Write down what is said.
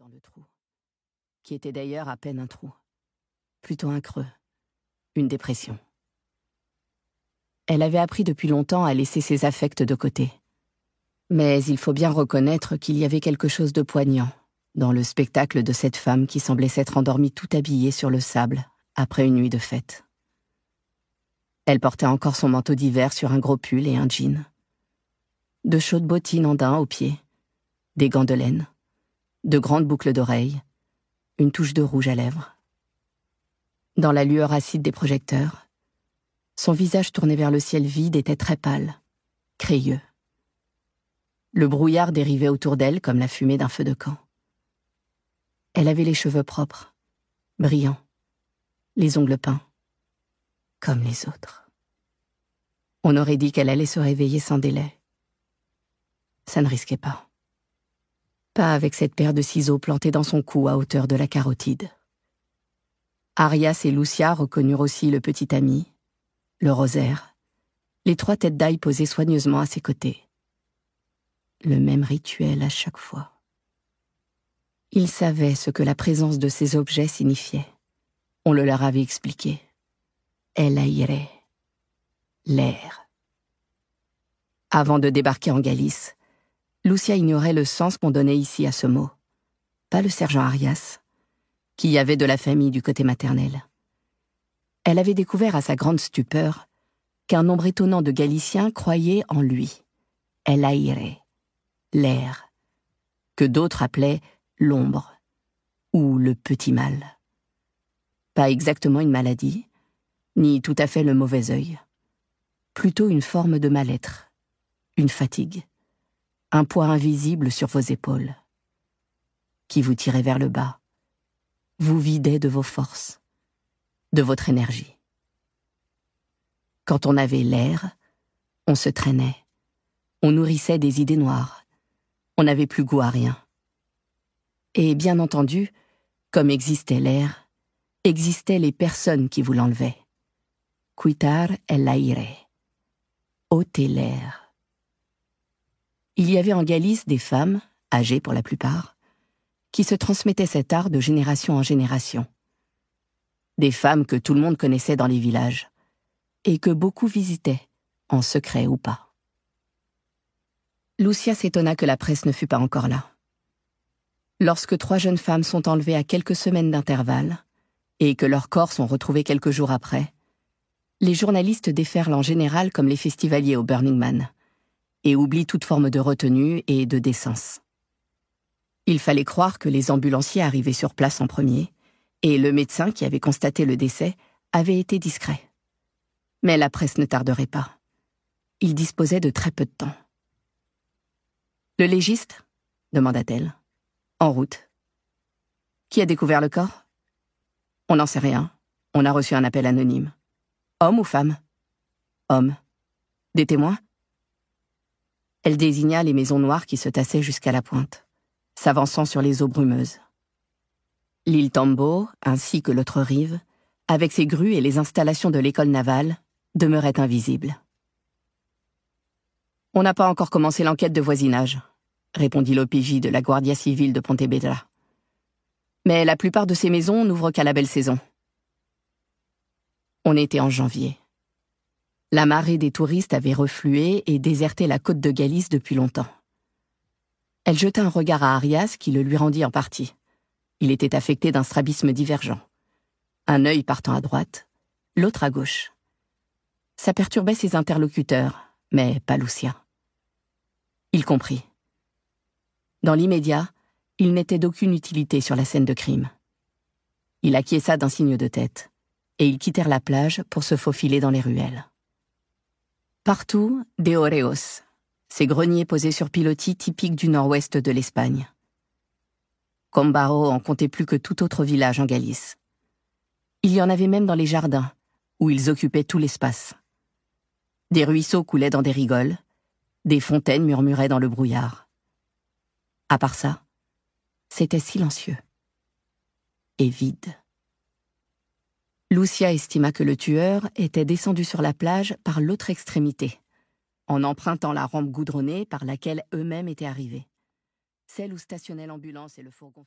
dans le trou, qui était d'ailleurs à peine un trou, plutôt un creux, une dépression. Elle avait appris depuis longtemps à laisser ses affects de côté. Mais il faut bien reconnaître qu'il y avait quelque chose de poignant dans le spectacle de cette femme qui semblait s'être endormie tout habillée sur le sable après une nuit de fête. Elle portait encore son manteau d'hiver sur un gros pull et un jean. De chaudes bottines en daim aux pieds, des gants de laine, de grandes boucles d'oreilles, une touche de rouge à lèvres. Dans la lueur acide des projecteurs, son visage tourné vers le ciel vide était très pâle, crayeux. Le brouillard dérivait autour d'elle comme la fumée d'un feu de camp. Elle avait les cheveux propres, brillants, les ongles peints, comme les autres. On aurait dit qu'elle allait se réveiller sans délai. Ça ne risquait pas. Pas avec cette paire de ciseaux plantés dans son cou à hauteur de la carotide. Arias et Lucia reconnurent aussi le petit ami, le rosaire, les 3 têtes d'ail posées soigneusement à ses côtés. Le même rituel à chaque fois. Ils savaient ce que la présence de ces objets signifiait. On le leur avait expliqué. El aire, l'air. Avant de débarquer en Galice, Lucia ignorait le sens qu'on donnait ici à ce mot. Pas le sergent Arias, qui y avait de la famille du côté maternel. Elle avait découvert à sa grande stupeur qu'un nombre étonnant de Galiciens croyaient en lui. El aire, l'air, que d'autres appelaient l'ombre ou le petit mal. Pas exactement une maladie, ni tout à fait le mauvais œil. Plutôt une forme de mal-être, une fatigue, un poids invisible sur vos épaules, qui vous tirait vers le bas, vous vidait de vos forces, de votre énergie. Quand on avait l'air, on se traînait, on nourrissait des idées noires, on n'avait plus goût à rien. Et bien entendu, comme existait l'air, existaient les personnes qui vous l'enlevaient. Quitar el aire, ôter l'air. Il y avait en Galice des femmes, âgées pour la plupart, qui se transmettaient cet art de génération en génération. Des femmes que tout le monde connaissait dans les villages, et que beaucoup visitaient, en secret ou pas. Lucia s'étonna que la presse ne fût pas encore là. Lorsque 3 jeunes femmes sont enlevées à quelques semaines d'intervalle, et que leurs corps sont retrouvés quelques jours après, les journalistes déferlent en général comme les festivaliers au Burning Man, et oublient toute forme de retenue et de décence. Il fallait croire que les ambulanciers arrivaient sur place en premier, et le médecin qui avait constaté le décès avait été discret. Mais la presse ne tarderait pas. Il disposait de très peu de temps. « Le légiste ?» demanda-t-elle. « En route. »« Qui a découvert le corps ?»« On n'en sait rien. On a reçu un appel anonyme. »« Homme ou femme ?»« Homme. »« Des témoins ?» Elle désigna les maisons noires qui se tassaient jusqu'à la pointe, s'avançant sur les eaux brumeuses. L'île Tambo, ainsi que l'autre rive, avec ses grues et les installations de l'école navale, demeurait invisible. « On n'a pas encore commencé l'enquête de voisinage, » répondit l'OPJ de la Guardia Civile de Pontevedra. « Mais la plupart de ces maisons n'ouvrent qu'à la belle saison. » On était en janvier. La marée des touristes avait reflué et déserté la côte de Galice depuis longtemps. Elle jeta un regard à Arias qui le lui rendit en partie. Il était affecté d'un strabisme divergent. Un œil partant à droite, l'autre à gauche. Ça perturbait ses interlocuteurs, mais pas Lucia. Il comprit. Dans l'immédiat, il n'était d'aucune utilité sur la scène de crime. Il acquiesça d'un signe de tête, et ils quittèrent la plage pour se faufiler dans les ruelles. Partout, des oreos, ces greniers posés sur pilotis typiques du nord-ouest de l'Espagne. Combaro en comptait plus que tout autre village en Galice. Il y en avait même dans les jardins, où ils occupaient tout l'espace. Des ruisseaux coulaient dans des rigoles, des fontaines murmuraient dans le brouillard. À part ça, c'était silencieux et vide. Lucia estima que le tueur était descendu sur la plage par l'autre extrémité, en empruntant la rampe goudronnée par laquelle eux-mêmes étaient arrivés, celle où stationnaient l'ambulance et le fourgon.